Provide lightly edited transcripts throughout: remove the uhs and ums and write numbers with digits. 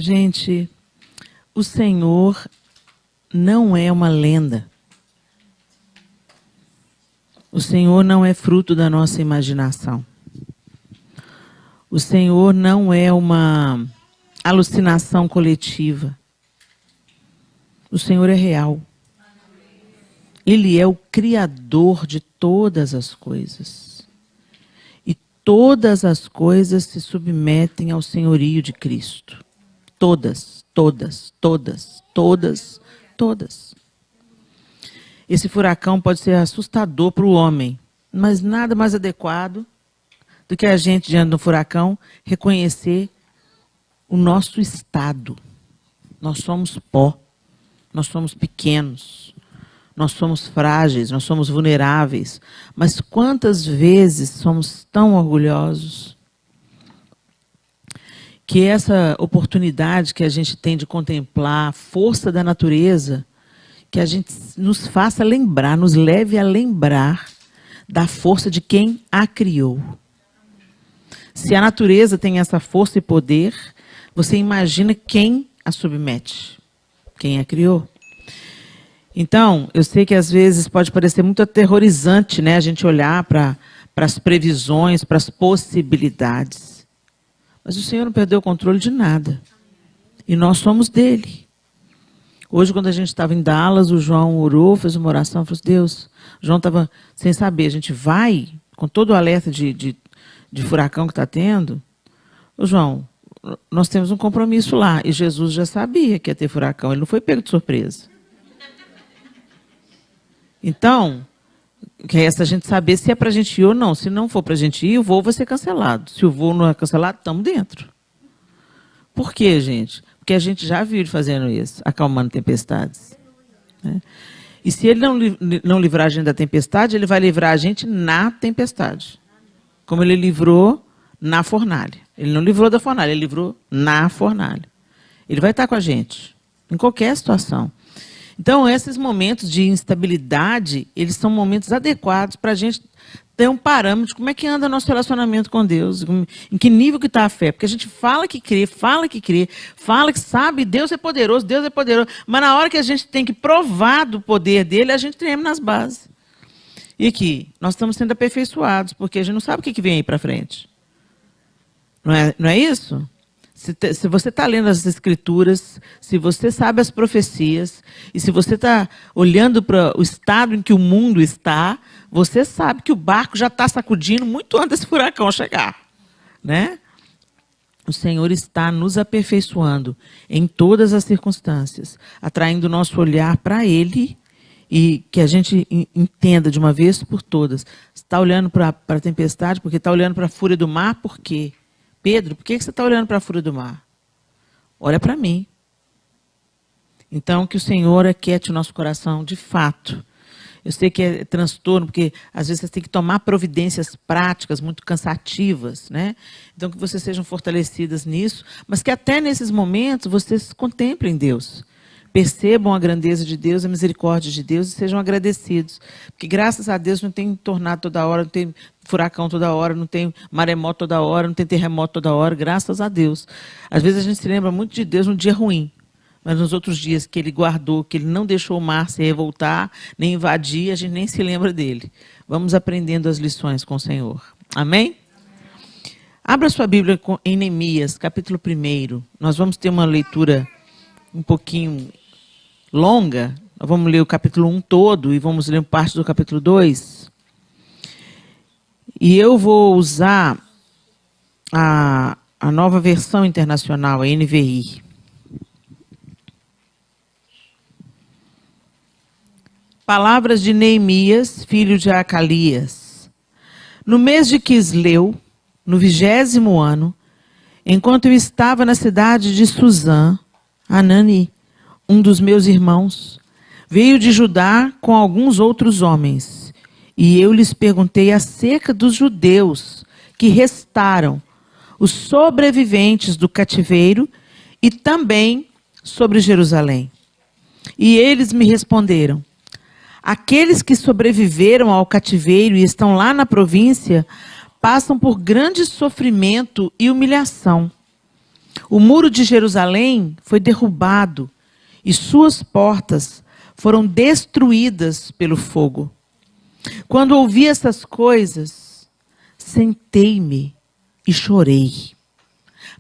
Gente, o Senhor não é uma lenda. O Senhor não é fruto da nossa imaginação. O Senhor não é uma alucinação coletiva. O Senhor é real. Ele é o Criador de todas as coisas. E todas as coisas se submetem ao senhorio de Cristo. Todas, todas, todas, todas, todas. Esse furacão pode ser assustador para o homem, mas nada mais adequado do que a gente, diante do furacão, reconhecer o nosso estado. Nós somos pó, nós somos pequenos, nós somos frágeis, nós somos vulneráveis. Mas quantas vezes somos tão orgulhosos que essa oportunidade que a gente tem de contemplar a força da natureza, que a gente nos faça lembrar, nos leve a lembrar da força de quem a criou. Se a natureza tem essa força e poder, você imagina quem a submete, quem a criou. Então, eu sei que às vezes pode parecer muito aterrorizante, né, a gente olhar para as previsões, para as possibilidades. Mas o Senhor não perdeu o controle de nada. E nós somos dele. Hoje, quando a gente estava em Dallas, o João orou, fez uma oração, falou assim, Deus, o João estava sem saber, a gente vai, com todo o alerta de furacão que está tendo, ô João, nós temos um compromisso lá, e Jesus já sabia que ia ter furacão, ele não foi pego de surpresa. Então, resta a gente saber se é para a gente ir ou não. Se não for para a gente ir, o voo vai ser cancelado. Se o voo não é cancelado, estamos dentro. Por quê, gente? Porque a gente já viu ele fazendo isso, acalmando tempestades. Né? E se ele não livrar a gente da tempestade, ele vai livrar a gente na tempestade. Como ele livrou na fornalha. Ele não livrou da fornalha, ele livrou na fornalha. Ele vai estar com a gente, em qualquer situação. Então, esses momentos de instabilidade, eles são momentos adequados para a gente ter um parâmetro de como é que anda nosso relacionamento com Deus, em que nível que está a fé. Porque a gente fala que crê, fala que sabe, Deus é poderoso, mas na hora que a gente tem que provar do poder dele, a gente treme nas bases. E aqui, nós estamos sendo aperfeiçoados, porque a gente não sabe o que vem aí para frente. Não é isso? Se você está lendo as Escrituras, se você sabe as profecias, e se você está olhando para o estado em que o mundo está, você sabe que o barco já está sacudindo muito antes desse furacão chegar. Né? O Senhor está nos aperfeiçoando em todas as circunstâncias, atraindo o nosso olhar para Ele, e que a gente entenda de uma vez por todas. Você está olhando para a tempestade, porque está olhando para a fúria do mar, por quê? Pedro, por que você está olhando para a fúria do mar? Olha para mim. Então, que o Senhor aquiete o nosso coração, de fato. Eu sei que é transtorno, porque às vezes você tem que tomar providências práticas muito cansativas, né? Então, que vocês sejam fortalecidas nisso, mas que até nesses momentos vocês contemplem Deus. Percebam a grandeza de Deus, a misericórdia de Deus e sejam agradecidos. Porque, graças a Deus, não tem tornado toda hora, não tem furacão toda hora, não tem maremoto toda hora, não tem terremoto toda hora, graças a Deus. Às vezes a gente se lembra muito de Deus num dia ruim, mas nos outros dias que Ele guardou, que Ele não deixou o mar se revoltar, nem invadir, a gente nem se lembra dele. Vamos aprendendo as lições com o Senhor. Amém? Abra sua Bíblia em Neemias, capítulo 1. Nós vamos ter uma leitura um pouquinho longa. Nós vamos ler o capítulo 1 todo e vamos ler parte do capítulo 2. E eu vou usar a nova versão internacional, a NVI. Palavras de Neemias, filho de Acalias. No mês de Quisleu, no 20º ano, enquanto eu estava na cidade de Suzã, Anani, um dos meus irmãos, veio de Judá com alguns outros homens. E eu lhes perguntei acerca dos judeus que restaram, os sobreviventes do cativeiro, e também sobre Jerusalém. E eles me responderam: aqueles que sobreviveram ao cativeiro e estão lá na província passam por grande sofrimento e humilhação. O muro de Jerusalém foi derrubado e suas portas foram destruídas pelo fogo. Quando ouvi essas coisas, sentei-me e chorei.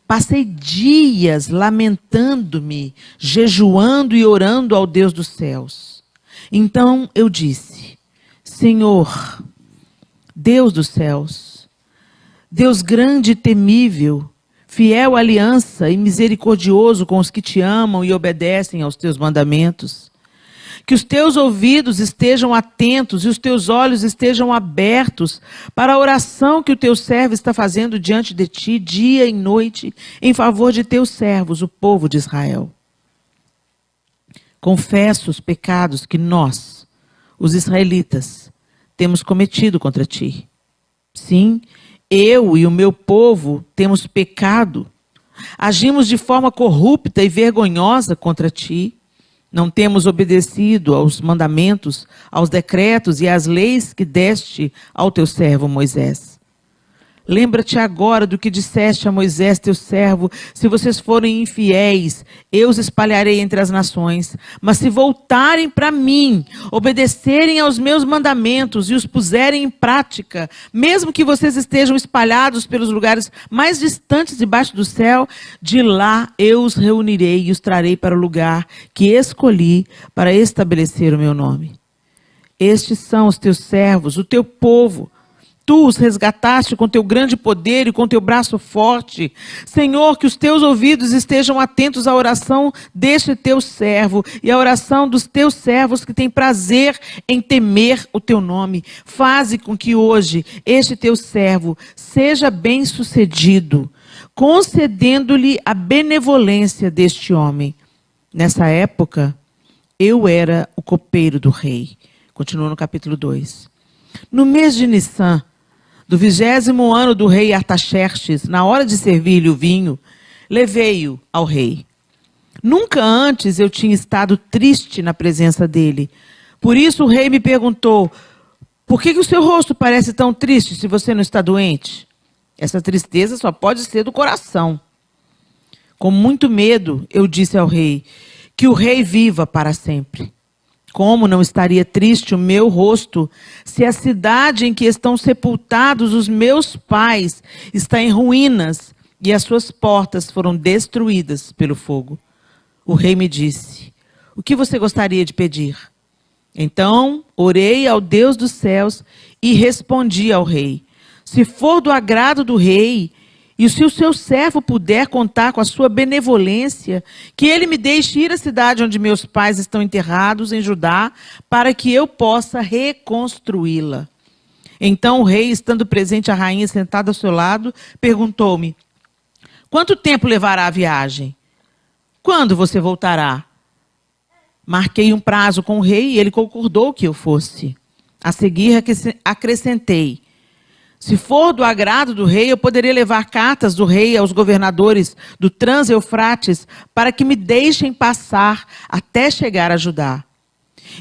Passei dias lamentando-me, jejuando e orando ao Deus dos céus. Então eu disse: Senhor, Deus dos céus, Deus grande e temível, fiel à aliança e misericordioso com os que te amam e obedecem aos teus mandamentos, que os teus ouvidos estejam atentos e os teus olhos estejam abertos para a oração que o teu servo está fazendo diante de ti, dia e noite, em favor de teus servos, o povo de Israel. Confesso os pecados que nós, os israelitas, temos cometido contra ti. Sim, eu e o meu povo temos pecado. Agimos de forma corrupta e vergonhosa contra ti. Não temos obedecido aos mandamentos, aos decretos e às leis que deste ao teu servo Moisés. Lembra-te agora do que disseste a Moisés, teu servo: se vocês forem infiéis, eu os espalharei entre as nações. Mas se voltarem para mim, obedecerem aos meus mandamentos e os puserem em prática, mesmo que vocês estejam espalhados pelos lugares mais distantes debaixo do céu, de lá eu os reunirei e os trarei para o lugar que escolhi para estabelecer o meu nome. Estes são os teus servos, o teu povo. Tu os resgataste com teu grande poder e com teu braço forte. Senhor, que os teus ouvidos estejam atentos à oração deste teu servo e à oração dos teus servos que têm prazer em temer o teu nome. Faze com que hoje este teu servo seja bem-sucedido, concedendo-lhe a benevolência deste homem. Nessa época, eu era o copeiro do rei. Continua no capítulo 2. No mês de Nissan, do 20º ano do rei Artaxerxes, na hora de servir-lhe o vinho, levei-o ao rei. Nunca antes eu tinha estado triste na presença dele. Por isso o rei me perguntou: por que o seu rosto parece tão triste se você não está doente? Essa tristeza só pode ser do coração. Com muito medo, eu disse ao rei: que o rei viva para sempre. Como não estaria triste o meu rosto se a cidade em que estão sepultados os meus pais está em ruínas e as suas portas foram destruídas pelo fogo? O rei me disse: o que você gostaria de pedir? Então orei ao Deus dos céus e respondi ao rei: se for do agrado do rei, e se o seu servo puder contar com a sua benevolência, que ele me deixe ir à cidade onde meus pais estão enterrados, em Judá, para que eu possa reconstruí-la. Então o rei, estando presente a rainha sentada ao seu lado, perguntou-me: quanto tempo levará a viagem? Quando você voltará? Marquei um prazo com o rei e ele concordou que eu fosse. A seguir acrescentei: se for do agrado do rei, eu poderia levar cartas do rei aos governadores do Trans-Eufrates para que me deixem passar até chegar a Judá.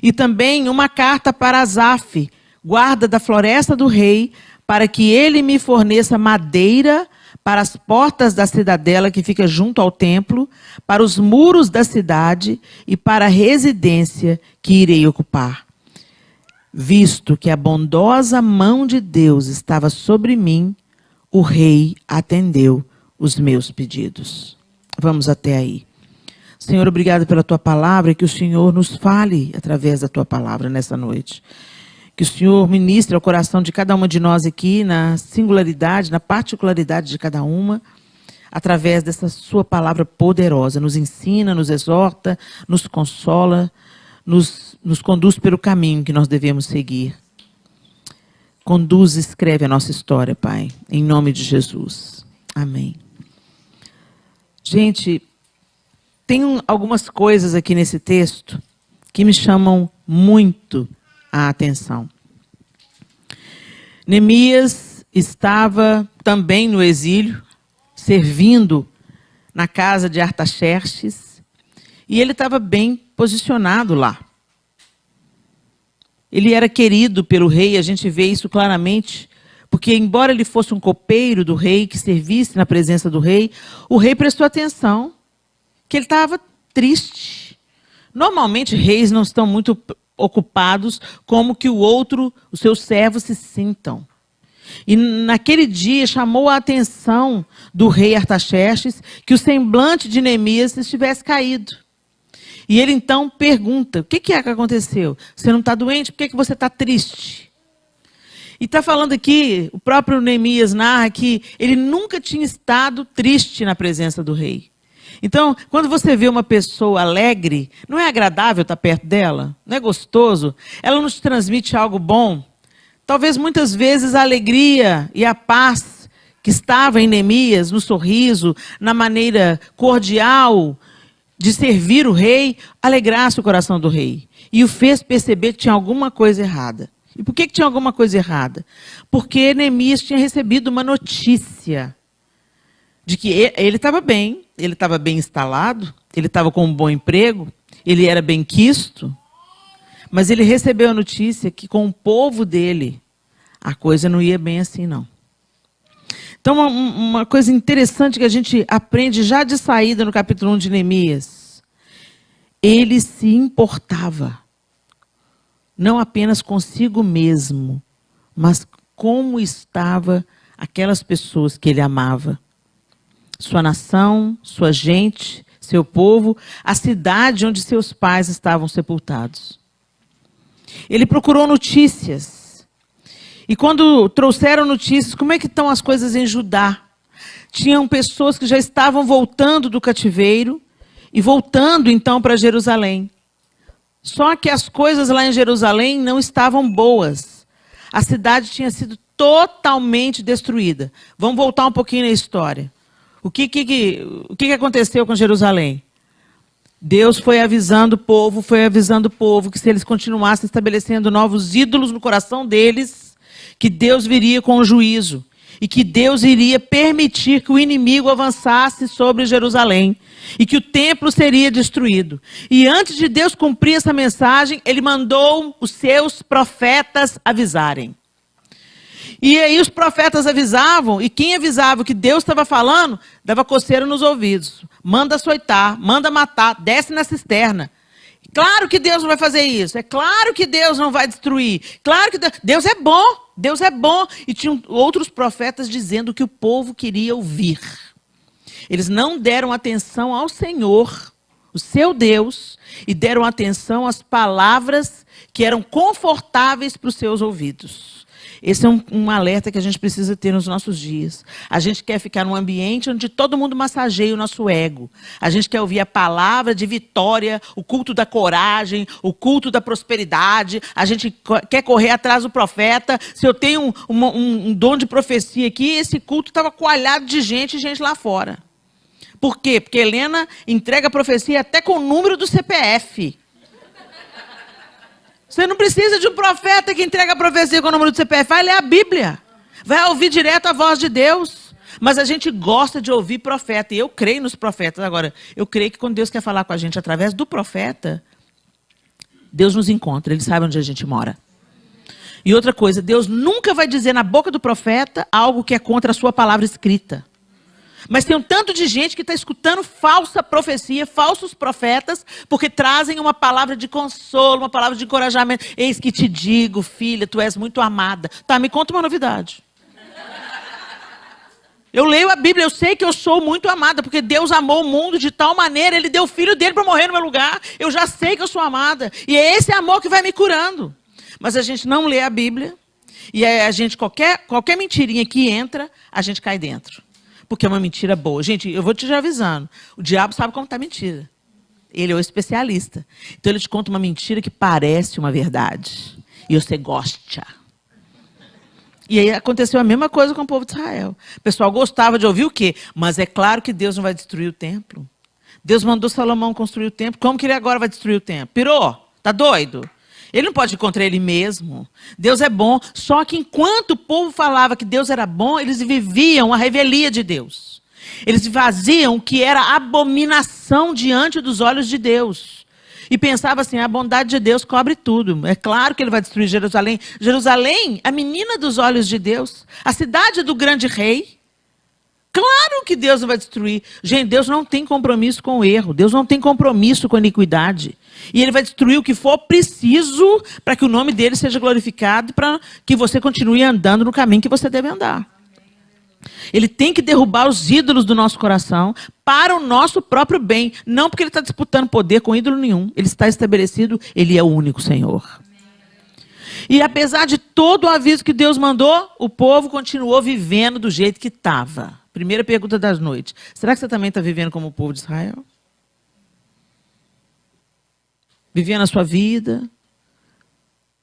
E também uma carta para Asaf, guarda da floresta do rei, para que ele me forneça madeira para as portas da cidadela que fica junto ao templo, para os muros da cidade e para a residência que irei ocupar. Visto que a bondosa mão de Deus estava sobre mim, o rei atendeu os meus pedidos. Vamos até aí. Senhor, obrigado pela tua palavra, que o Senhor nos fale através da tua palavra nessa noite. Que o Senhor ministre ao coração de cada uma de nós aqui, na singularidade, na particularidade de cada uma, através dessa sua palavra poderosa. Nos ensina, nos exorta, nos consola, nos conduz pelo caminho que nós devemos seguir. Conduz e escreve a nossa história, Pai, em nome de Jesus. Amém. Gente, tem algumas coisas aqui nesse texto que me chamam muito a atenção. Neemias estava também no exílio, servindo na casa de Artaxerxes, e ele estava bem posicionado lá. Ele era querido pelo rei, a gente vê isso claramente, Porque, embora ele fosse um copeiro do rei, que servisse na presença do rei, o rei prestou atenção que ele estava triste. Normalmente, reis não estão muito ocupados como que os seus servos se sintam. E naquele dia chamou a atenção do rei Artaxerxes que o semblante de Neemias estivesse caído. E ele então pergunta, o que é que aconteceu? Você não está doente? Por que você está triste? E está falando aqui, o próprio Neemias narra que ele nunca tinha estado triste na presença do rei. Então, quando você vê uma pessoa alegre, não é agradável estar perto dela? Não é gostoso? Ela nos transmite algo bom? Talvez muitas vezes a alegria e a paz que estava em Neemias, no sorriso, na maneira cordial de servir o rei, alegrasse o coração do rei. E o fez perceber que tinha alguma coisa errada. E por que tinha alguma coisa errada? Porque Neemias tinha recebido uma notícia de que ele estava bem instalado, ele estava com um bom emprego, ele era bem quisto, mas ele recebeu a notícia que com o povo dele a coisa não ia bem assim, não. Então, uma coisa interessante que a gente aprende já de saída no capítulo 1 de Neemias, ele se importava, não apenas consigo mesmo, mas como estava aquelas pessoas que ele amava. Sua nação, sua gente, seu povo, a cidade onde seus pais estavam sepultados. Ele procurou notícias. E quando trouxeram notícias, como é que estão as coisas em Judá? Tinham pessoas que já estavam voltando do cativeiro e voltando então para Jerusalém. Só que as coisas lá em Jerusalém não estavam boas. A cidade tinha sido totalmente destruída. Vamos voltar um pouquinho na história. O que aconteceu com Jerusalém? Deus foi avisando o povo que se eles continuassem estabelecendo novos ídolos no coração deles, que Deus viria com o juízo e que Deus iria permitir que o inimigo avançasse sobre Jerusalém e que o templo seria destruído. E antes de Deus cumprir essa mensagem, ele mandou os seus profetas avisarem. E aí os profetas avisavam, e quem avisava que Deus estava falando, dava coceira nos ouvidos. Manda açoitar, manda matar, desce na cisterna. Claro que Deus não vai fazer isso. É claro que Deus não vai destruir. Claro que Deus é bom. Deus é bom. E tinham outros profetas dizendo que o povo queria ouvir. Eles não deram atenção ao Senhor, o seu Deus, e deram atenção às palavras que eram confortáveis para os seus ouvidos. Esse é um alerta que a gente precisa ter nos nossos dias. A gente quer ficar num ambiente onde todo mundo massageia o nosso ego. A gente quer ouvir a palavra de vitória, o culto da coragem, o culto da prosperidade. A gente quer correr atrás do profeta. Se eu tenho um dom de profecia aqui, esse culto estava coalhado de gente lá fora. Por quê? Porque Helena entrega a profecia até com o número do CPF. Você não precisa de um profeta que entrega a profecia com o número do CPF. Vai ler a Bíblia. Vai ouvir direto a voz de Deus. Mas a gente gosta de ouvir profeta. E eu creio nos profetas. Agora, eu creio que quando Deus quer falar com a gente através do profeta, Deus nos encontra. Ele sabe onde a gente mora. E outra coisa, Deus nunca vai dizer na boca do profeta algo que é contra a sua palavra escrita. Mas tem um tanto de gente que está escutando falsa profecia, falsos profetas, porque trazem uma palavra de consolo, uma palavra de encorajamento. Eis que te digo, filha, tu és muito amada. Tá, me conta uma novidade. Eu leio a Bíblia, eu sei que eu sou muito amada, porque Deus amou o mundo de tal maneira, Ele deu o filho dele para morrer no meu lugar. Eu já sei que eu sou amada. E é esse amor que vai me curando. Mas a gente não lê a Bíblia, e a gente, qualquer mentirinha que entra, a gente cai dentro. Porque é uma mentira boa. Gente, eu vou te já avisando. O diabo sabe contar mentira. Ele é o especialista. Então ele te conta uma mentira que parece uma verdade. E você gosta. E aí aconteceu a mesma coisa com o povo de Israel. O pessoal gostava de ouvir o quê? Mas é claro que Deus não vai destruir o templo. Deus mandou Salomão construir o templo. Como que ele agora vai destruir o templo? Pirou? Tá doido? Ele não pode ir contra ele mesmo. Deus é bom. Só que enquanto o povo falava que Deus era bom, eles viviam a revelia de Deus. Eles faziam o que era abominação diante dos olhos de Deus. E pensava assim, a bondade de Deus cobre tudo. É claro que ele vai destruir Jerusalém. Jerusalém, a menina dos olhos de Deus. A cidade do grande rei. Claro que Deus não vai destruir. Gente, Deus não tem compromisso com o erro. Deus não tem compromisso com a iniquidade. E ele vai destruir o que for preciso para que o nome dele seja glorificado e para que você continue andando no caminho que você deve andar. Ele tem que derrubar os ídolos do nosso coração para o nosso próprio bem. Não porque ele está disputando poder com ídolo nenhum. Ele está estabelecido, ele é o único Senhor. E apesar de todo o aviso que Deus mandou, o povo continuou vivendo do jeito que estava. Primeira pergunta das noites. Será que você também está vivendo como o povo de Israel? Vivendo a sua vida,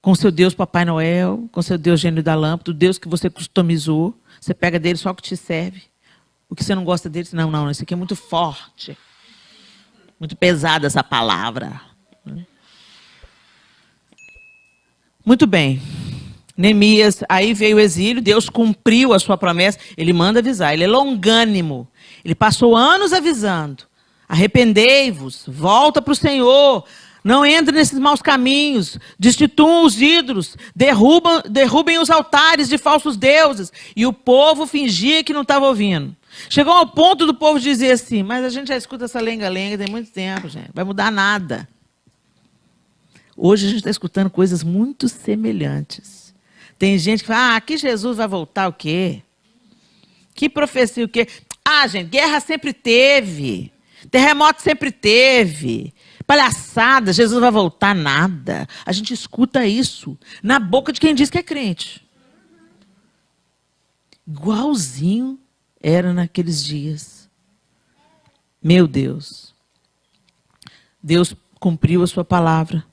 com seu Deus Papai Noel, com seu Deus gênio da lâmpada, o Deus que você customizou. Você pega dele só o que te serve. O que você não gosta dele, não, isso aqui é muito forte. Muito pesada essa palavra. Muito bem. Neemias, aí veio o exílio, Deus cumpriu a sua promessa, ele manda avisar, ele é longânimo. Ele passou anos avisando. Arrependei-vos, volta para o Senhor, não entre nesses maus caminhos, destituam os ídolos, derrubem os altares de falsos deuses. E o povo fingia que não estava ouvindo. Chegou ao ponto do povo dizer assim, mas a gente já escuta essa lenga-lenga tem muito tempo, gente, vai mudar nada. Hoje a gente está escutando coisas muito semelhantes. Tem gente que fala, que Jesus vai voltar o quê? Que profecia o quê? Gente, guerra sempre teve. Terremoto sempre teve. Palhaçada, Jesus vai voltar nada. A gente escuta isso na boca de quem diz que é crente. Igualzinho era naqueles dias. Meu Deus. Deus cumpriu a sua palavra.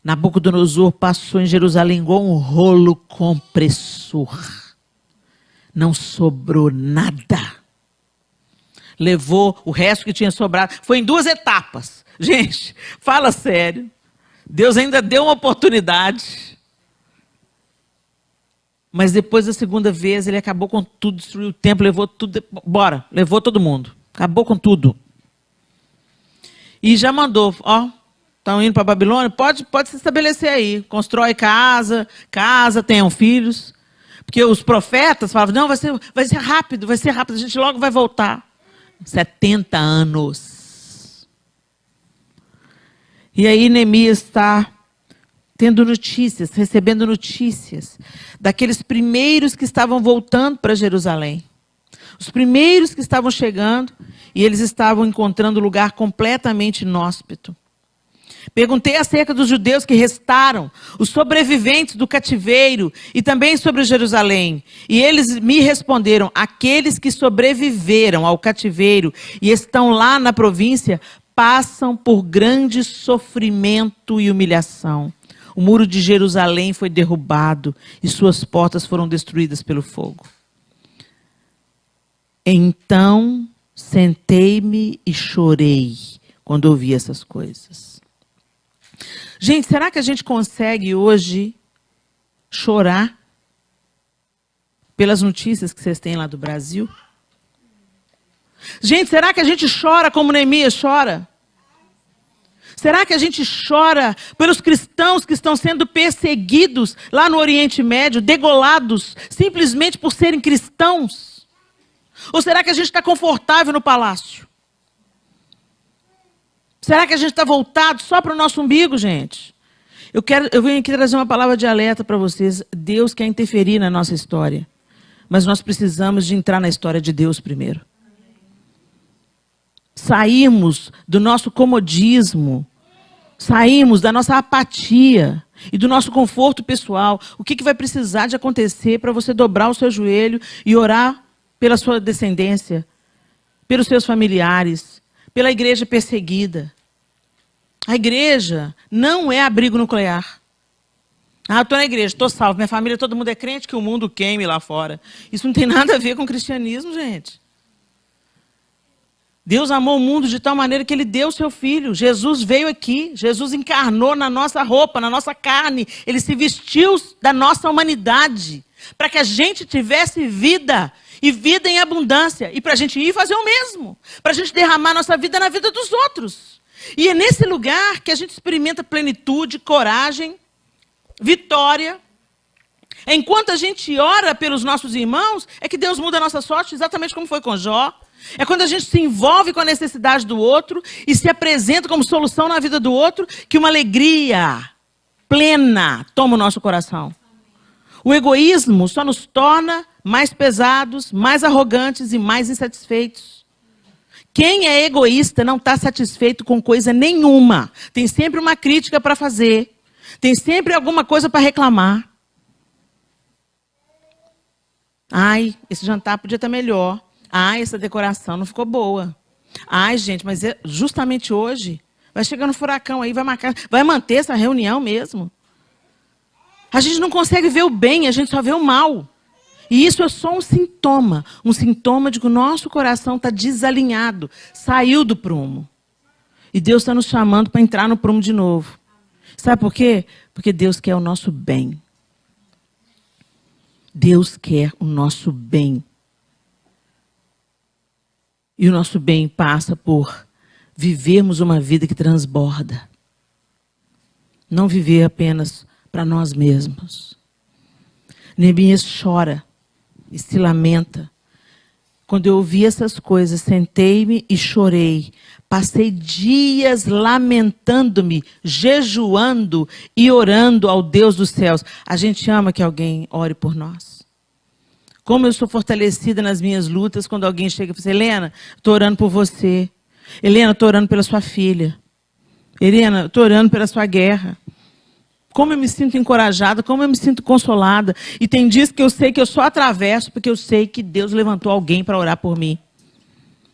Nabucodonosor passou em Jerusalém igual um rolo compressor. Não sobrou nada. Levou o resto que tinha sobrado. Foi em 2 etapas. Gente, fala sério. Deus ainda deu uma oportunidade. Mas depois da segunda vez, ele acabou com tudo, destruiu o templo, levou tudo. Bora, levou todo mundo. Acabou com tudo. E já mandou, estão indo para a Babilônia? Pode se estabelecer aí. Constrói casa, tenham filhos. Porque os profetas falavam, não, vai ser rápido, a gente logo vai voltar. 70 anos. E aí Neemias está tendo notícias, recebendo notícias daqueles primeiros que estavam voltando para Jerusalém. Os primeiros que estavam chegando e eles estavam encontrando um lugar completamente inóspito. Perguntei acerca dos judeus que restaram, os sobreviventes do cativeiro e também sobre Jerusalém. E eles me responderam, aqueles que sobreviveram ao cativeiro e estão lá na província, passam por grande sofrimento e humilhação. O muro de Jerusalém foi derrubado e suas portas foram destruídas pelo fogo. Então, sentei-me e chorei quando ouvi essas coisas. Gente, será que a gente consegue hoje chorar pelas notícias que vocês têm lá do Brasil? Gente, será que a gente chora como Neemias chora? Será que a gente chora pelos cristãos que estão sendo perseguidos lá no Oriente Médio, degolados, simplesmente por serem cristãos? Ou será que a gente está confortável no palácio? Será que a gente está voltado só para o nosso umbigo, gente? Eu venho aqui trazer uma palavra de alerta para vocês. Deus quer interferir na nossa história. Mas nós precisamos de entrar na história de Deus primeiro. Sairmos do nosso comodismo. Sairmos da nossa apatia e do nosso conforto pessoal. O que vai precisar de acontecer para você dobrar o seu joelho e orar pela sua descendência, pelos seus familiares, pela igreja perseguida? A igreja não é abrigo nuclear. Eu estou na igreja, estou salvo, minha família, todo mundo é crente, que o mundo queime lá fora. Isso não tem nada a ver com cristianismo, gente. Deus amou o mundo de tal maneira que ele deu o seu filho. Jesus veio aqui, Jesus encarnou na nossa roupa, na nossa carne. Ele se vestiu da nossa humanidade para que a gente tivesse vida e vida em abundância. E para a gente ir fazer o mesmo. Para a gente derramar nossa vida na vida dos outros. E é nesse lugar que a gente experimenta plenitude, coragem, vitória. Enquanto a gente ora pelos nossos irmãos, é que Deus muda a nossa sorte, exatamente como foi com Jó. É quando a gente se envolve com a necessidade do outro e se apresenta como solução na vida do outro, que uma alegria plena toma o nosso coração. O egoísmo só nos torna mais pesados, mais arrogantes e mais insatisfeitos. Quem é egoísta não está satisfeito com coisa nenhuma. Tem sempre uma crítica para fazer. Tem sempre alguma coisa para reclamar. Ai, esse jantar podia estar melhor. Ai, essa decoração não ficou boa. Ai, gente, mas justamente hoje vai chegando um furacão aí, vai manter essa reunião mesmo. A gente não consegue ver o bem, a gente só vê o mal. E isso é só um sintoma de que o nosso coração está desalinhado, saiu do prumo. E Deus está nos chamando para entrar no prumo de novo. Sabe por quê? Porque Deus quer o nosso bem. Deus quer o nosso bem. E o nosso bem passa por vivermos uma vida que transborda. Não viver apenas para nós mesmos. Neemias chora e se lamenta. Quando eu ouvi essas coisas, sentei-me e chorei. Passei dias lamentando-me, jejuando e orando ao Deus dos céus. A gente ama que alguém ore por nós. Como eu sou fortalecida nas minhas lutas quando alguém chega e fala assim, Helena, estou orando por você. Helena, estou orando pela sua filha. Helena, estou orando pela sua guerra. Como eu me sinto encorajada, como eu me sinto consolada. E tem dias que eu sei que eu só atravesso porque eu sei que Deus levantou alguém para orar por mim.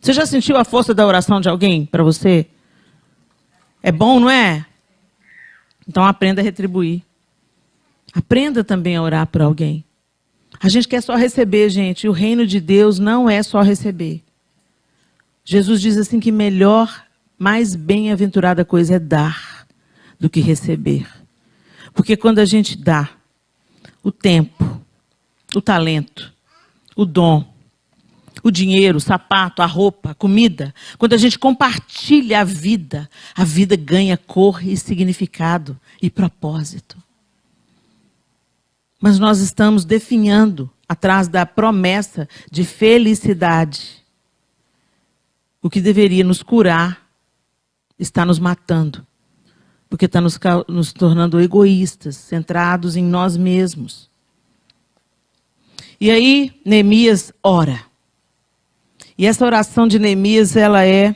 Você já sentiu a força da oração de alguém para você? É bom, não é? Então aprenda a retribuir. Aprenda também a orar por alguém. A gente quer só receber, gente. E o reino de Deus não é só receber. Jesus diz assim que melhor, mais bem-aventurada coisa é dar do que receber. Porque quando a gente dá o tempo, o talento, o dom, o dinheiro, o sapato, a roupa, a comida, quando a gente compartilha a vida ganha cor e significado e propósito. Mas nós estamos definhando atrás da promessa de felicidade. O que deveria nos curar está nos matando. Porque está nos tornando egoístas, centrados em nós mesmos. E aí, Neemias ora. E essa oração de Neemias, ela é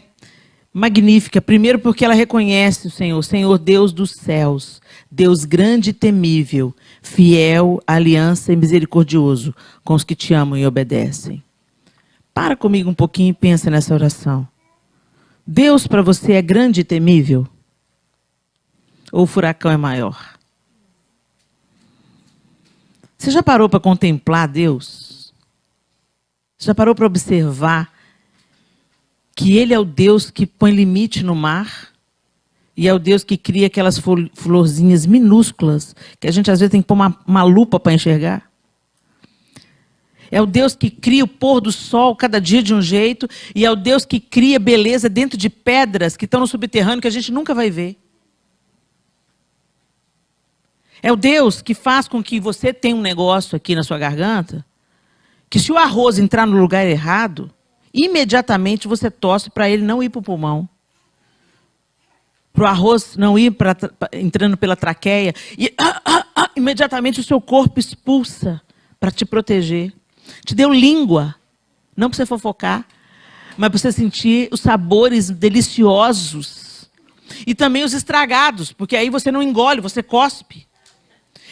magnífica. Primeiro porque ela reconhece o Senhor Deus dos céus, Deus grande e temível, fiel, aliança e misericordioso com os que te amam e obedecem. Para comigo um pouquinho e pensa nessa oração. Deus para você é grande e temível? Ou o furacão é maior? Você já parou para contemplar Deus? Você já parou para observar que Ele é o Deus que põe limite no mar? E é o Deus que cria aquelas florzinhas minúsculas que a gente às vezes tem que pôr uma lupa para enxergar? É o Deus que cria o pôr do sol cada dia de um jeito. E é o Deus que cria beleza dentro de pedras que estão no subterrâneo que a gente nunca vai ver. É o Deus que faz com que você tenha um negócio aqui na sua garganta, que se o arroz entrar no lugar errado, imediatamente você torce para ele não ir para o pulmão. Para o arroz não ir entrando pela traqueia. E imediatamente o seu corpo expulsa para te proteger. Te deu língua, não para você fofocar, mas para você sentir os sabores deliciosos. E também os estragados, porque aí você não engole, você cospe.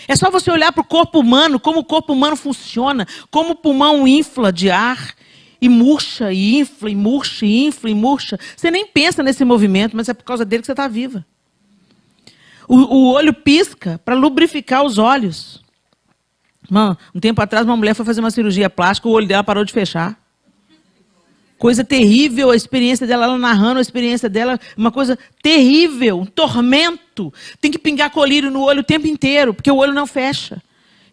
É só você olhar para o corpo humano, como o corpo humano funciona, como o pulmão infla de ar, e murcha, e infla, e murcha, e infla, e murcha. Você nem pensa nesse movimento, mas é por causa dele que você está viva. O olho pisca para lubrificar os olhos. Um tempo atrás, uma mulher foi fazer uma cirurgia plástica, o olho dela parou de fechar. Coisa terrível, a experiência dela, ela narrando a experiência dela, uma coisa terrível, um tormento. Tem que pingar colírio no olho o tempo inteiro, porque o olho não fecha.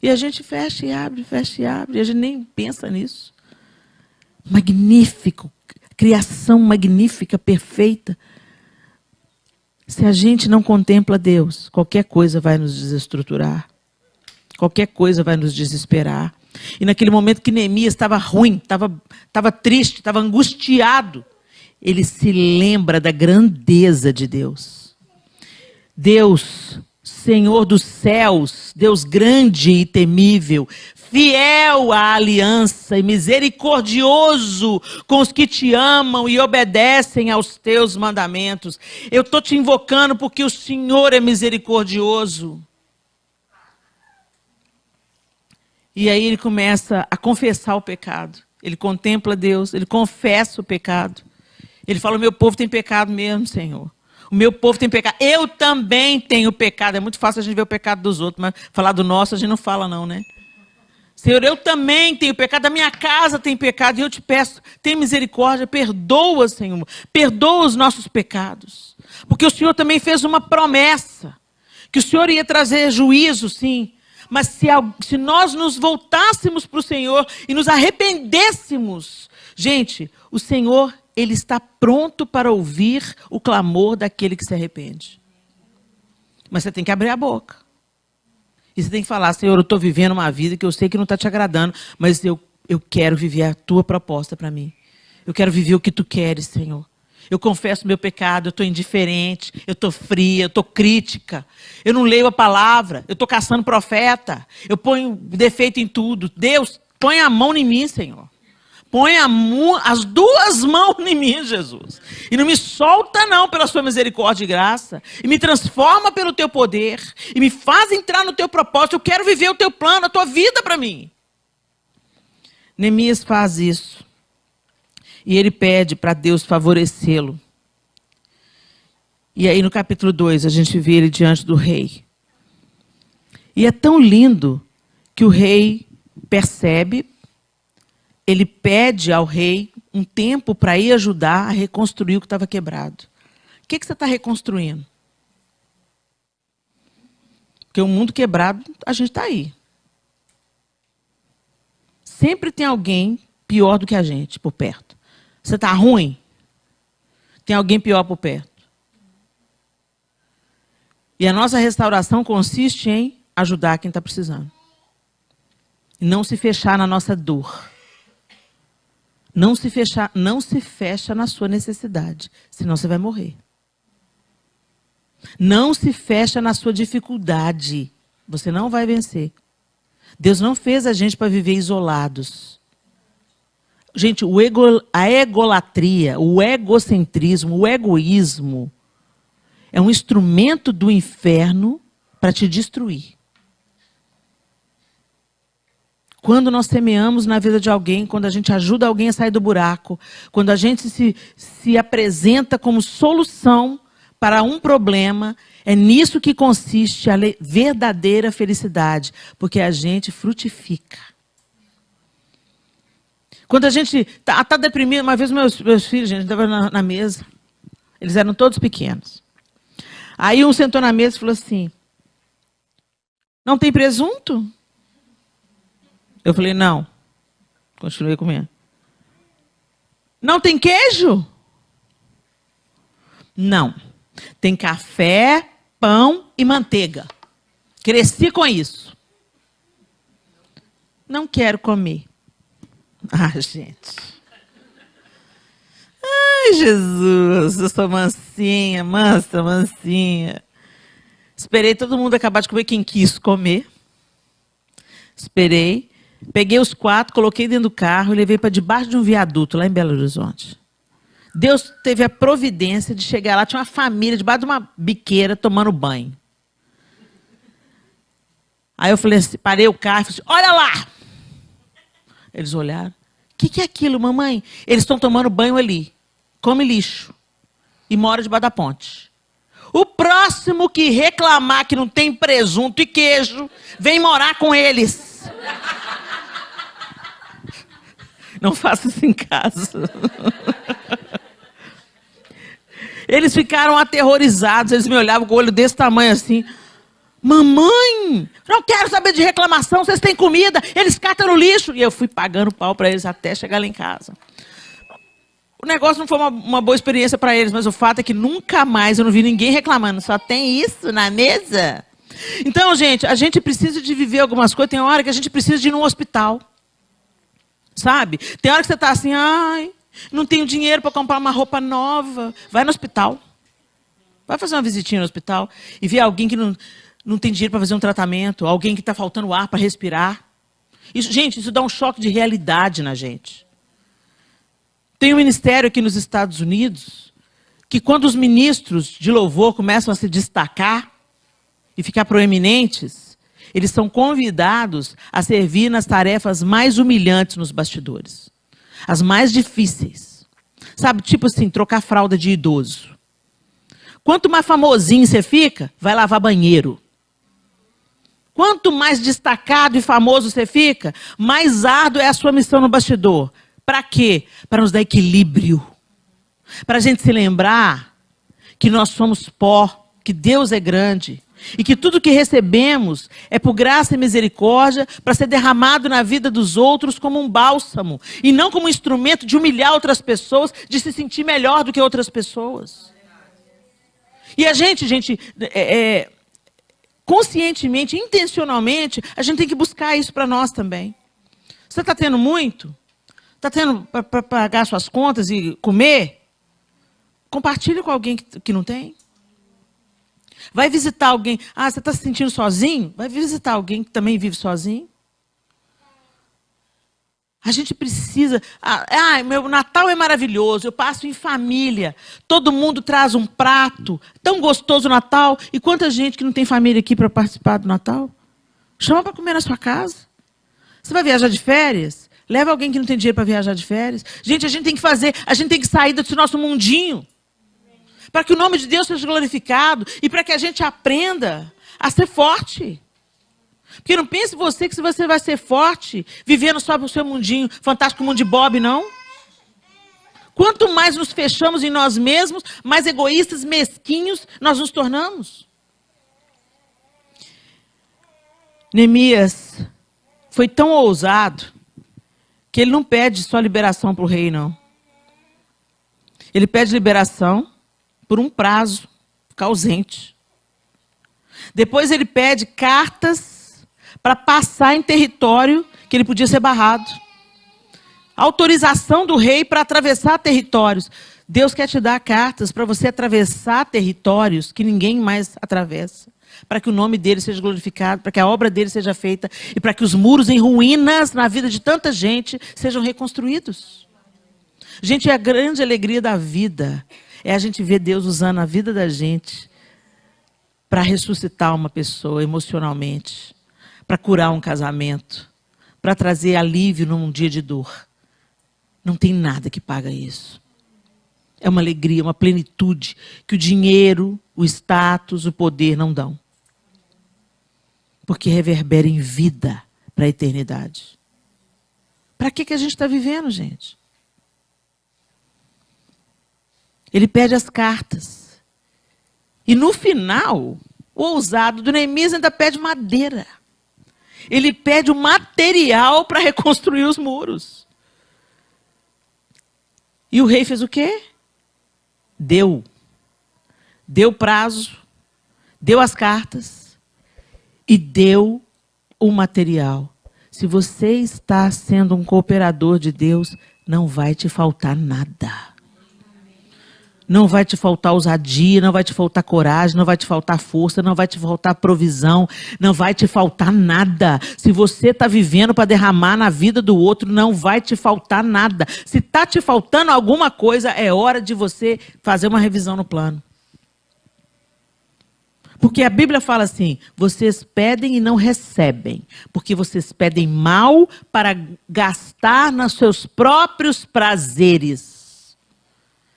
E a gente fecha e abre, e a gente nem pensa nisso. Magnífico, criação magnífica, perfeita. Se a gente não contempla Deus, qualquer coisa vai nos desestruturar. Qualquer coisa vai nos desesperar. E naquele momento que Neemias estava ruim, estava triste, estava angustiado, ele se lembra da grandeza de Deus. Deus, Senhor dos céus, Deus grande e temível, fiel à aliança e misericordioso com os que te amam e obedecem aos teus mandamentos. Eu estou te invocando porque o Senhor é misericordioso. E aí ele começa a confessar o pecado. Ele contempla Deus, ele confessa o pecado. Ele fala, o meu povo tem pecado mesmo, Senhor. O meu povo tem pecado. Eu também tenho pecado. É muito fácil a gente ver o pecado dos outros, mas falar do nosso a gente não fala não, né? Senhor, eu também tenho pecado, a minha casa tem pecado, e eu te peço, tem misericórdia, perdoa, Senhor, perdoa os nossos pecados. Porque o Senhor também fez uma promessa, que o Senhor ia trazer juízo, sim, mas se nós nos voltássemos para o Senhor e nos arrependêssemos, gente, o Senhor, Ele está pronto para ouvir o clamor daquele que se arrepende. Mas você tem que abrir a boca. E você tem que falar, Senhor, eu estou vivendo uma vida que eu sei que não está te agradando, mas eu quero viver a tua proposta para mim. Eu quero viver o que tu queres, Senhor. Eu confesso meu pecado, eu estou indiferente, eu estou fria, eu estou crítica. Eu não leio a palavra, eu estou caçando profeta. Eu ponho defeito em tudo. Deus, põe a mão em mim, Senhor. Põe as duas mãos em mim, Jesus. E não me solta não pela sua misericórdia e graça. E me transforma pelo teu poder. E me faz entrar no teu propósito. Eu quero viver o teu plano, a tua vida para mim. Neemias faz isso. E ele pede para Deus favorecê-lo. E aí no capítulo 2 a gente vê ele diante do rei. E é tão lindo que o rei percebe. Ele pede ao rei um tempo para ir ajudar a reconstruir o que estava quebrado. O que você está reconstruindo? Porque o mundo quebrado, a gente está aí. Sempre tem alguém pior do que a gente por perto. Você está ruim? Tem alguém pior por perto. E a nossa restauração consiste em ajudar quem está precisando. E não se fechar na nossa dor. Não se fecha na sua necessidade, senão você vai morrer. Não se fecha na sua dificuldade, você não vai vencer. Deus não fez a gente para viver isolados. Gente, a egolatria, o egocentrismo, o egoísmo é um instrumento do inferno para te destruir. Quando nós semeamos na vida de alguém, quando a gente ajuda alguém a sair do buraco, quando a gente se apresenta como solução para um problema, é nisso que consiste a verdadeira felicidade, porque a gente frutifica. Quando a gente está deprimido, uma vez meus filhos, gente, estavam na mesa, eles eram todos pequenos. Aí um sentou na mesa e falou assim, não tem presunto? Eu falei, não. Continuei comendo. Não tem queijo? Não. Tem café, pão e manteiga. Cresci com isso. Não quero comer. Ah, gente. Ai, Jesus. Eu sou mansinha, mansinha. Esperei todo mundo acabar de comer, quem quis comer. Esperei. Peguei os 4, coloquei dentro do carro e levei para debaixo de um viaduto, lá em Belo Horizonte. Deus teve a providência de chegar lá, tinha uma família debaixo de uma biqueira tomando banho. Aí eu falei assim, parei o carro e falei assim, olha lá! Eles olharam. O que é aquilo, mamãe? Eles estão tomando banho ali. Come lixo. E mora debaixo da ponte. O próximo que reclamar que não tem presunto e queijo, vem morar com eles. Não faça isso em casa. Eles ficaram aterrorizados, eles me olhavam com o olho desse tamanho assim. Mamãe, não quero saber de reclamação, vocês têm comida, eles catam no lixo. E eu fui pagando pau para eles até chegar lá em casa. O negócio não foi uma boa experiência para eles, mas o fato é que nunca mais eu não vi ninguém reclamando. Só tem isso na mesa? Então, gente, a gente precisa de viver algumas coisas. Tem hora que a gente precisa de ir num hospital. Sabe? Tem hora que você está assim, ai, não tenho dinheiro para comprar uma roupa nova. Vai no hospital. Vai fazer uma visitinha no hospital e ver alguém que não tem dinheiro para fazer um tratamento, alguém que está faltando ar para respirar. Isso, gente, isso dá um choque de realidade na gente. Tem um ministério aqui nos Estados Unidos que quando os ministros de louvor começam a se destacar e ficar proeminentes, eles são convidados a servir nas tarefas mais humilhantes nos bastidores. As mais difíceis. Sabe, tipo assim, trocar fralda de idoso. Quanto mais famosinho você fica, vai lavar banheiro. Quanto mais destacado e famoso você fica, mais árdua é a sua missão no bastidor. Para quê? Para nos dar equilíbrio. Para a gente se lembrar que nós somos pó, que Deus é grande. E que tudo que recebemos é por graça e misericórdia para ser derramado na vida dos outros como um bálsamo. E não como um instrumento de humilhar outras pessoas, de se sentir melhor do que outras pessoas. E a gente conscientemente, intencionalmente, a gente tem que buscar isso para nós também. Você está tendo muito? Está tendo para pagar suas contas e comer? Compartilhe com alguém que não tem. Vai visitar alguém. Ah, você está se sentindo sozinho? Vai visitar alguém que também vive sozinho. A gente precisa... meu Natal é maravilhoso, eu passo em família. Todo mundo traz um prato. Tão gostoso o Natal. E quanta gente que não tem família aqui para participar do Natal? Chama para comer na sua casa. Você vai viajar de férias? Leva alguém que não tem dinheiro para viajar de férias. Gente, a gente tem que sair desse nosso mundinho. Para que o nome de Deus seja glorificado. E para que a gente aprenda a ser forte. Porque não pense você que você vai ser forte vivendo só o seu mundinho, fantástico mundo de Bob, não. Quanto mais nos fechamos em nós mesmos, mais egoístas, mesquinhos nós nos tornamos. Neemias foi tão ousado que ele não pede só liberação para o rei, não. Ele pede liberação por um prazo, ficar ausente. Depois ele pede cartas para passar em território que ele podia ser barrado. Autorização do rei para atravessar territórios. Deus quer te dar cartas para você atravessar territórios que ninguém mais atravessa. Para que o nome dele seja glorificado, para que a obra dele seja feita e para que os muros em ruínas na vida de tanta gente sejam reconstruídos. Gente, é a grande alegria da vida. É a gente ver Deus usando a vida da gente para ressuscitar uma pessoa emocionalmente. Para curar um casamento, para trazer alívio num dia de dor. Não tem nada que paga isso. É uma alegria, uma plenitude que o dinheiro, o status, o poder não dão. Porque reverbera em vida para a eternidade. Para que a gente está vivendo, gente? Ele pede as cartas. E no final, o ousado do Neemias ainda pede madeira. Ele pede o material para reconstruir os muros. E o rei fez o quê? Deu. Deu prazo, deu as cartas e deu o material. Se você está sendo um cooperador de Deus, não vai te faltar nada. Não vai te faltar ousadia, não vai te faltar coragem, não vai te faltar força, não vai te faltar provisão, não vai te faltar nada. Se você está vivendo para derramar na vida do outro, não vai te faltar nada. Se está te faltando alguma coisa, é hora de você fazer uma revisão no plano. Porque a Bíblia fala assim, vocês pedem e não recebem, porque vocês pedem mal para gastar nos seus próprios prazeres.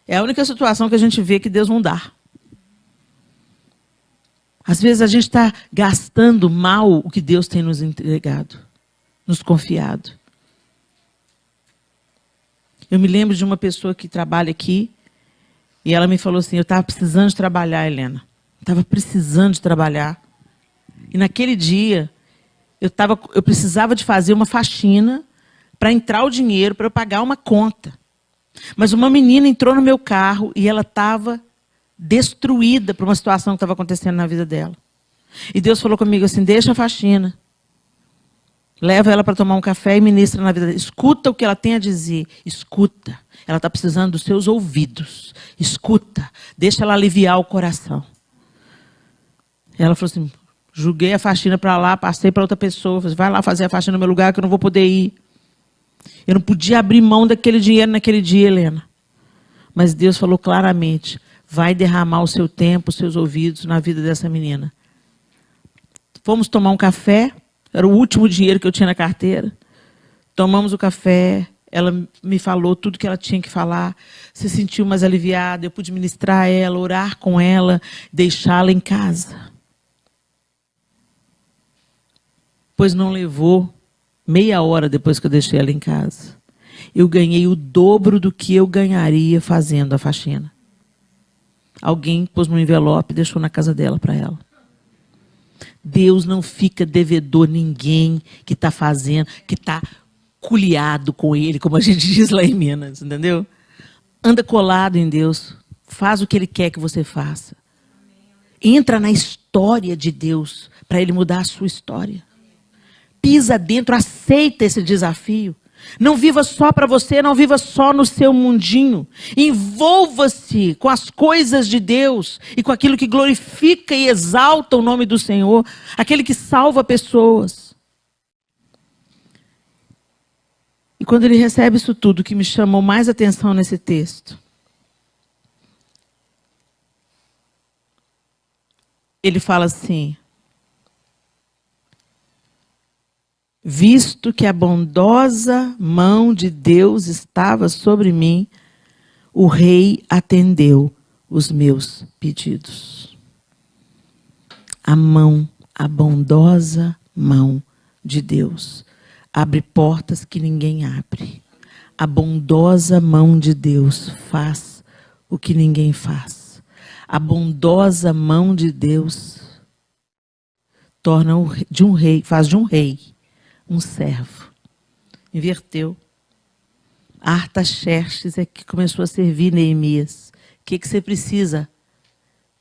É a única situação que a gente vê que Deus não dá. Às vezes a gente está gastando mal o que Deus tem nos entregado, nos confiado. Eu me lembro de uma pessoa que trabalha aqui, e ela me falou assim, eu estava precisando de trabalhar, Helena. Estava precisando de trabalhar. E naquele dia, eu precisava de fazer uma faxina para entrar o dinheiro, para eu pagar uma conta. Mas uma menina entrou no meu carro e ela estava destruída por uma situação que estava acontecendo na vida dela. E Deus falou comigo assim, deixa a faxina. Leva ela para tomar um café e ministra na vida dela. Escuta o que ela tem a dizer. Escuta. Ela está precisando dos seus ouvidos. Escuta. Deixa ela aliviar o coração. Ela falou assim, joguei a faxina para lá, passei para outra pessoa. Falei, vai lá fazer a faxina no meu lugar que eu não vou poder ir. Eu não podia abrir mão daquele dinheiro naquele dia, Helena. Mas Deus falou claramente, vai derramar o seu tempo, os seus ouvidos na vida dessa menina. Fomos tomar um café, era o último dinheiro que eu tinha na carteira. Tomamos o café, ela me falou tudo que ela tinha que falar, se sentiu mais aliviada, eu pude ministrar ela, orar com ela, deixá-la em casa. Pois não levou meia hora depois que eu deixei ela em casa. Eu ganhei o dobro do que eu ganharia fazendo a faxina. Alguém pôs no envelope e deixou na casa dela para ela. Deus não fica devedor ninguém que está fazendo, que está culiado com ele, como a gente diz lá em Minas, entendeu? Anda colado em Deus, faz o que ele quer que você faça. Entra na história de Deus para ele mudar a sua história. Pisa dentro, aceita esse desafio. Não viva só para você, não viva só no seu mundinho. Envolva-se com as coisas de Deus e com aquilo que glorifica e exalta o nome do Senhor, aquele que salva pessoas. E quando ele recebe isso tudo, o que me chamou mais atenção nesse texto, ele fala assim, visto que a bondosa mão de Deus estava sobre mim, o rei atendeu os meus pedidos. A bondosa mão de Deus abre portas que ninguém abre. A bondosa mão de Deus faz o que ninguém faz. A bondosa mão de Deus faz de um rei um servo. Inverteu. Artaxerxes é que começou a servir Neemias. O que você precisa?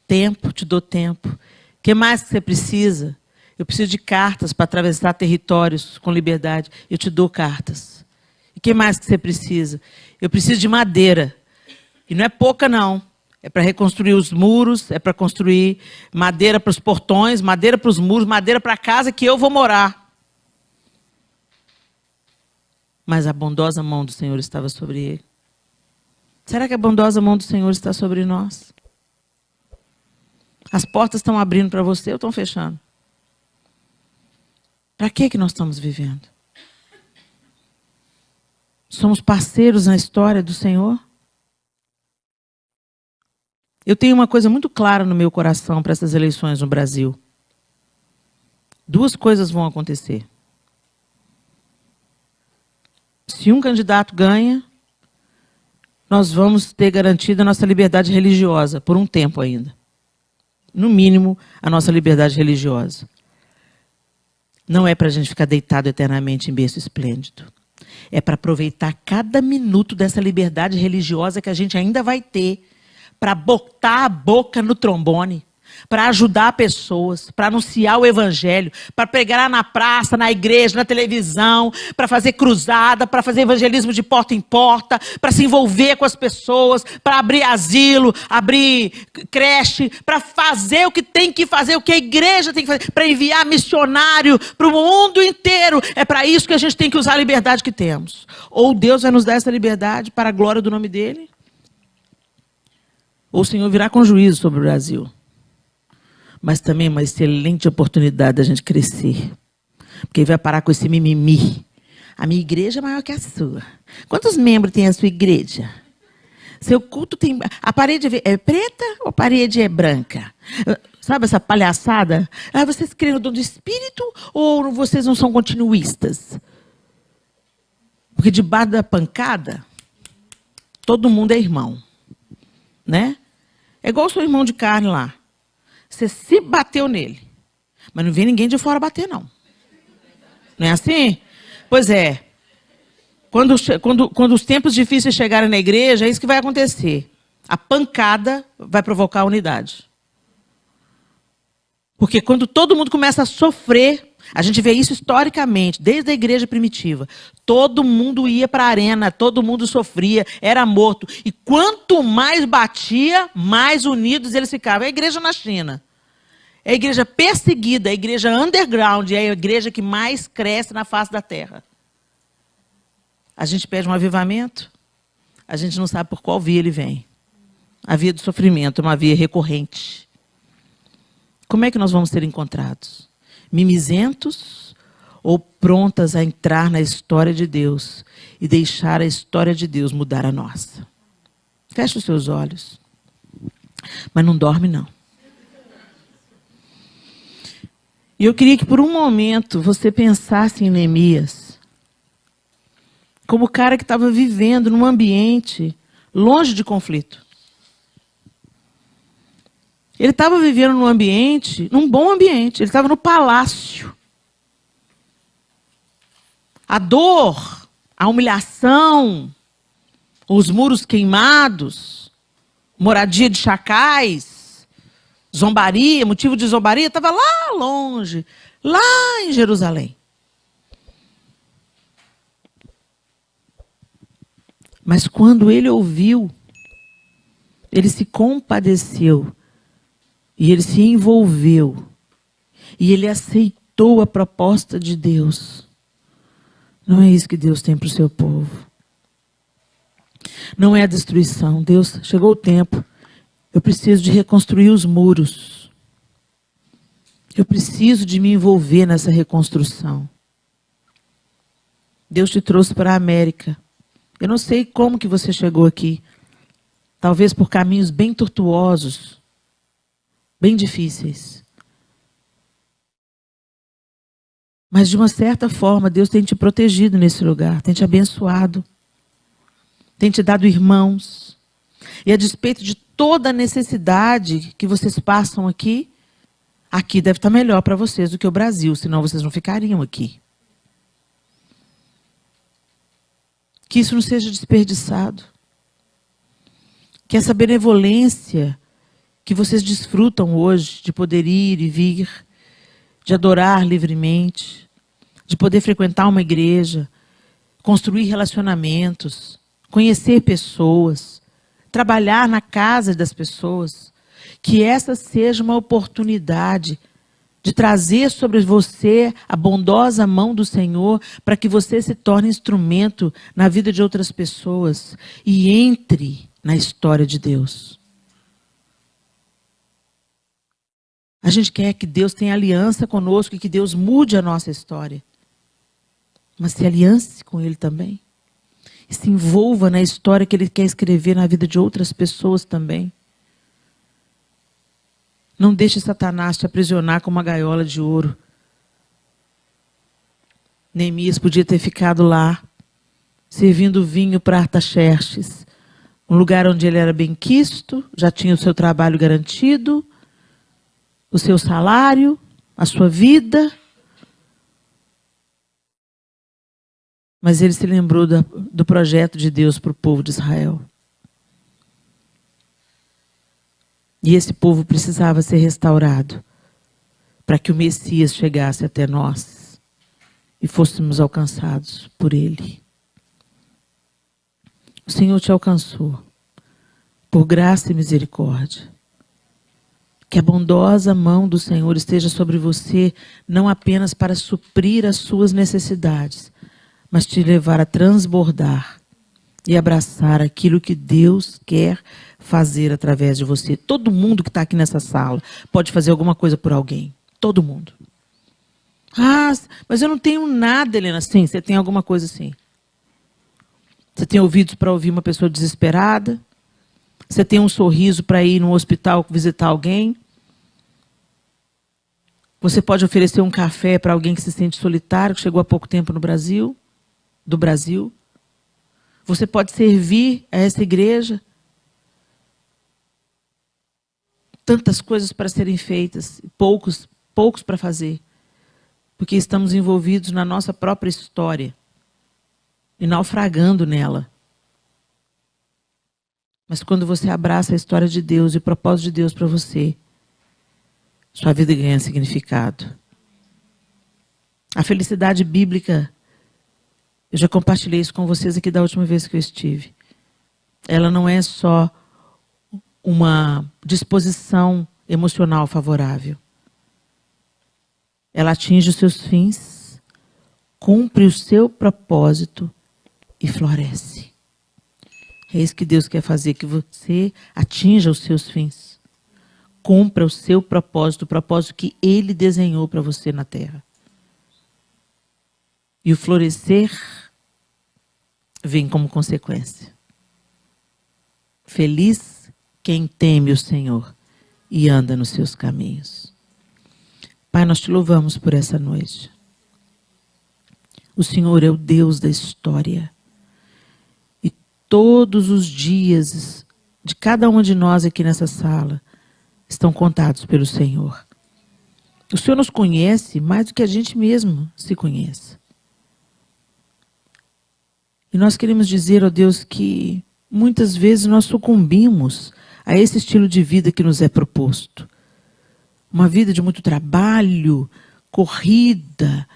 Tempo, te dou tempo. O que mais que você precisa? Eu preciso de cartas para atravessar territórios com liberdade. Eu te dou cartas. E o que mais que você precisa? Eu preciso de madeira. E não é pouca, não. É para reconstruir os muros, é para construir madeira para os portões, madeira para os muros, madeira para a casa que eu vou morar. Mas a bondosa mão do Senhor estava sobre ele. Será que a bondosa mão do Senhor está sobre nós? As portas estão abrindo para você ou estão fechando? Para que nós estamos vivendo? Somos parceiros na história do Senhor? Eu tenho uma coisa muito clara no meu coração para essas eleições no Brasil. Duas coisas vão acontecer. Se um candidato ganha, nós vamos ter garantida a nossa liberdade religiosa, por um tempo ainda. No mínimo, a nossa liberdade religiosa. Não é para a gente ficar deitado eternamente em berço esplêndido. É para aproveitar cada minuto dessa liberdade religiosa que a gente ainda vai ter, para botar a boca no trombone, para ajudar pessoas, para anunciar o evangelho, para pregar na praça, na igreja, na televisão, para fazer cruzada, para fazer evangelismo de porta em porta, para se envolver com as pessoas, para abrir asilo, abrir creche, para fazer o que tem que fazer, o que a igreja tem que fazer, para enviar missionário para o mundo inteiro. É para isso que a gente tem que usar a liberdade que temos. Ou Deus vai nos dar essa liberdade para a glória do nome dele, ou o Senhor virá com juízo sobre o Brasil. Mas também uma excelente oportunidade da gente crescer. Porque ele vai parar com esse mimimi. A minha igreja é maior que a sua. Quantos membros tem a sua igreja? Seu culto tem... A parede é preta ou a parede é branca? Sabe essa palhaçada? Ah, vocês creem no dom do Espírito ou vocês não são continuistas? Porque debaixo da pancada, todo mundo é irmão. Né? É igual o seu irmão de carne lá. Você se bateu nele. Mas não vem ninguém de fora bater, não. Não é assim? Pois é. Quando os tempos difíceis chegarem na igreja, é isso que vai acontecer. A pancada vai provocar a unidade. Porque quando todo mundo começa a sofrer, a gente vê isso historicamente, desde a igreja primitiva. Todo mundo ia para a arena, todo mundo sofria, era morto. E quanto mais batia, mais unidos eles ficavam. É a igreja na China. É a igreja perseguida, é a igreja underground, é a igreja que mais cresce na face da terra. A gente pede um avivamento, a gente não sabe por qual via ele vem. A via do sofrimento é uma via recorrente. Como é que nós vamos ser encontrados? Mimizentos ou prontas a entrar na história de Deus e deixar a história de Deus mudar a nossa? Feche os seus olhos. Mas não dorme, não. E eu queria que por um momento você pensasse em Neemias como o cara que estava vivendo num ambiente longe de conflito. Ele estava vivendo num ambiente, num bom ambiente. Ele estava no palácio. A dor, a humilhação, os muros queimados, moradia de chacais, zombaria, motivo de zombaria, estava lá longe, lá em Jerusalém. Mas quando ele ouviu, ele se compadeceu, e ele se envolveu, e ele aceitou a proposta de Deus. Não é isso que Deus tem para o seu povo. Não é a destruição. Deus, chegou o tempo, eu preciso de reconstruir os muros. Eu preciso de me envolver nessa reconstrução. Deus te trouxe para a América. Eu não sei como que você chegou aqui. Talvez por caminhos bem tortuosos, bem difíceis. Mas de uma certa forma, Deus tem te protegido nesse lugar, tem te abençoado, tem te dado irmãos. E a despeito de toda a necessidade que vocês passam aqui, aqui deve estar melhor para vocês do que o Brasil, senão vocês não ficariam aqui. Que isso não seja desperdiçado. Que essa benevolência que vocês desfrutam hoje, de poder ir e vir, de adorar livremente, de poder frequentar uma igreja, construir relacionamentos, conhecer pessoas, trabalhar na casa das pessoas, que essa seja uma oportunidade de trazer sobre você a bondosa mão do Senhor para que você se torne instrumento na vida de outras pessoas e entre na história de Deus. A gente quer que Deus tenha aliança conosco e que Deus mude a nossa história. Mas se aliance com Ele também. E se envolva na história que Ele quer escrever na vida de outras pessoas também. Não deixe Satanás te aprisionar com uma gaiola de ouro. Neemias podia ter ficado lá, servindo vinho para Artaxerxes, um lugar onde ele era bem quisto, já tinha o seu trabalho garantido, o seu salário, a sua vida. Mas ele se lembrou do projeto de Deus para o povo de Israel. E esse povo precisava ser restaurado para que o Messias chegasse até nós e fôssemos alcançados por Ele. O Senhor te alcançou por graça e misericórdia. Que a bondosa mão do Senhor esteja sobre você, não apenas para suprir as suas necessidades, mas te levar a transbordar e abraçar aquilo que Deus quer fazer através de você. Todo mundo que está aqui nessa sala pode fazer alguma coisa por alguém. Todo mundo. Ah, mas eu não tenho nada, Helena. Sim, você tem alguma coisa sim. Você tem ouvidos para ouvir uma pessoa desesperada. Você tem um sorriso para ir no hospital visitar alguém. Você pode oferecer um café para alguém que se sente solitário, que chegou há pouco tempo no Brasil, do Brasil. Você pode servir a essa igreja. Tantas coisas para serem feitas, poucos para fazer. Porque estamos envolvidos na nossa própria história. e naufragando nela. Mas quando você abraça a história de Deus e o propósito de Deus para você, sua vida ganha significado. A felicidade bíblica, eu já compartilhei isso com vocês aqui da última vez que eu estive. Ela não é só uma disposição emocional favorável. Ela atinge os seus fins, cumpre o seu propósito e floresce. É isso que Deus quer fazer, que você atinja os seus fins. Cumpra o seu propósito, o propósito que Ele desenhou para você na terra. E o florescer vem como consequência. Feliz quem teme o Senhor e anda nos seus caminhos. Pai, nós te louvamos por essa noite. O Senhor é o Deus da história. E todos os dias de cada um de nós aqui nessa sala estão contados pelo Senhor. O Senhor nos conhece mais do que a gente mesmo se conhece. E nós queremos dizer, ó Deus, que muitas vezes nós sucumbimos a esse estilo de vida que nos é proposto. Uma vida de muito trabalho, corrida,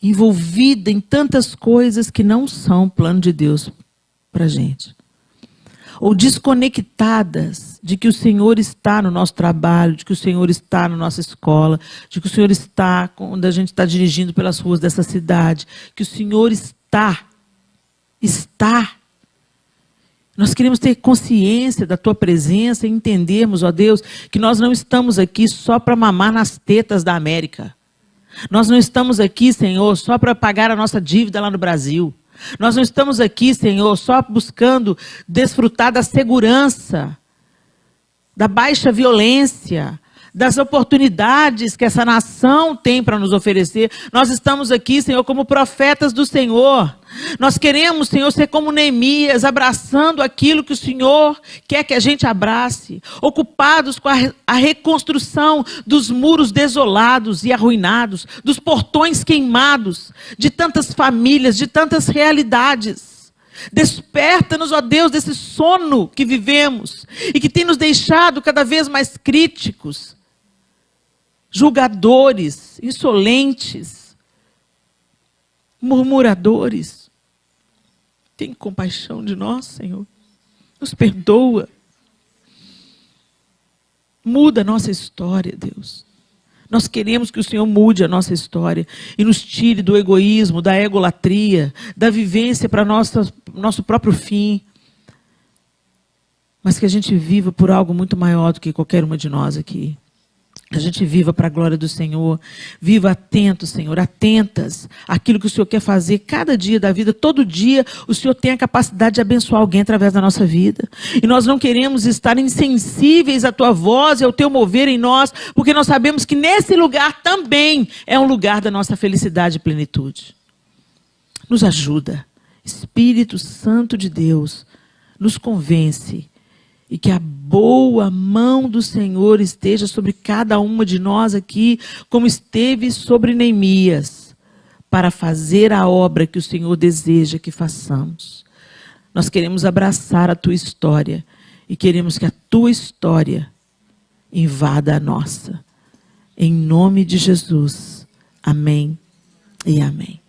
envolvida em tantas coisas que não são plano de Deus para a gente. Ou desconectadas de que o Senhor está no nosso trabalho, de que o Senhor está na nossa escola, de que o Senhor está quando a gente está dirigindo pelas ruas dessa cidade, que o Senhor está. Nós queremos ter consciência da tua presença e entendermos, ó Deus, que nós não estamos aqui só para mamar nas tetas da América. Nós não estamos aqui, Senhor, só para pagar a nossa dívida lá no Brasil. Nós não estamos aqui, Senhor, só buscando desfrutar da segurança, da baixa violência, das oportunidades que essa nação tem para nos oferecer. Nós estamos aqui, Senhor, como profetas do Senhor. Nós queremos, Senhor, ser como Neemias, abraçando aquilo que o Senhor quer que a gente abrace, ocupados com a reconstrução dos muros desolados e arruinados, dos portões queimados, de tantas famílias, de tantas realidades. Desperta-nos, ó Deus, desse sono que vivemos e que tem nos deixado cada vez mais críticos, julgadores, insolentes, murmuradores. Tem compaixão de nós, Senhor. Nos perdoa. Muda a nossa história, Deus. Nós queremos que o Senhor mude a nossa história e nos tire do egoísmo, da egolatria, da vivência para nosso próprio fim. Mas que a gente viva por algo muito maior do que qualquer uma de nós aqui. Que a gente viva para a glória do Senhor. Viva atento, Senhor, atentas àquilo que o Senhor quer fazer cada dia da vida. Todo dia o Senhor tem a capacidade de abençoar alguém através da nossa vida. E nós não queremos estar insensíveis à tua voz e ao teu mover em nós, porque nós sabemos que nesse lugar também é um lugar da nossa felicidade e plenitude. Nos ajuda. Espírito Santo de Deus, nos convence. E que a boa mão do Senhor esteja sobre cada uma de nós aqui, como esteve sobre Neemias, para fazer a obra que o Senhor deseja que façamos. Nós queremos abraçar a tua história e queremos que a tua história invada a nossa. Em nome de Jesus. Amém e amém.